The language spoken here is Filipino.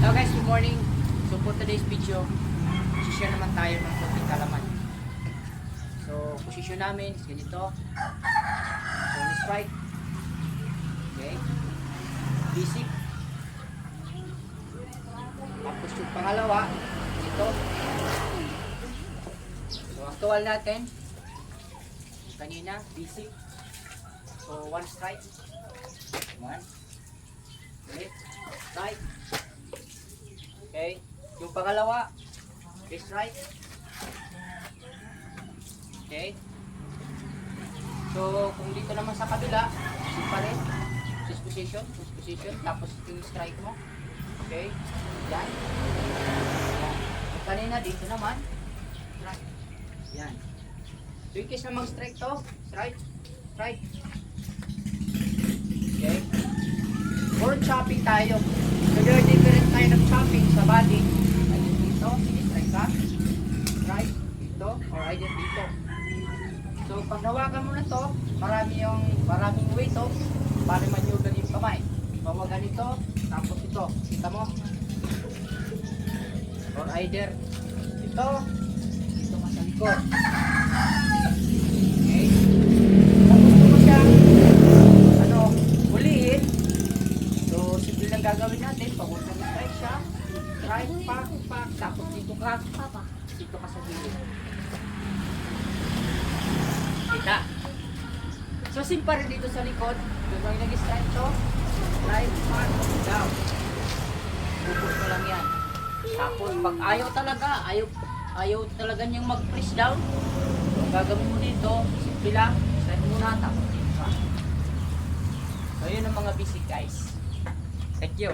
Hello guys, good morning. So for today's video, share naman tayo ng konting kalaman. So posisyon namin is ganito. So strike. Okay. Basic. Tapos yung pangalawa, ito. So actual natin. Kanina, basic. So one strike. One. Okay. Strike. Okay. Yung pangalawa, is right. Okay. So, kung dito naman sa kabila, isip pa rin. Position. Tapos yung strike mo. Okay. Yan. Yan. Yung kanina, dito naman. Strike. Yan. So, in case na mag-strike to, strike. Strike. Okay. Or chopping tayo. So, there are different kind of chopping sa body. Either dito, strike ka. Strike. Dito. Or either dito. So, pag nawakan mo na to, maraming weight to. Para manyugan yung kamay. Bawa ganito, tapos ito. Kita mo? Or either dito, dito ka sa likod. Okay? Kung gusto mo siyang ulihin, so simple lang gagawin natin. Pag huwag na strike siya, strike, pak, tapos dito ka, dito ka sa gilid. Kita. So simple rin dito sa likod. Kung nag-strike to, strike, pak, down. Pupus mo lang yan. Tapos pag ayaw talaga niyang mag-press down, so gagawin mo dito, simple lang, strike muna, tapos dito ka. So yun ang mga basic guys. Thank you.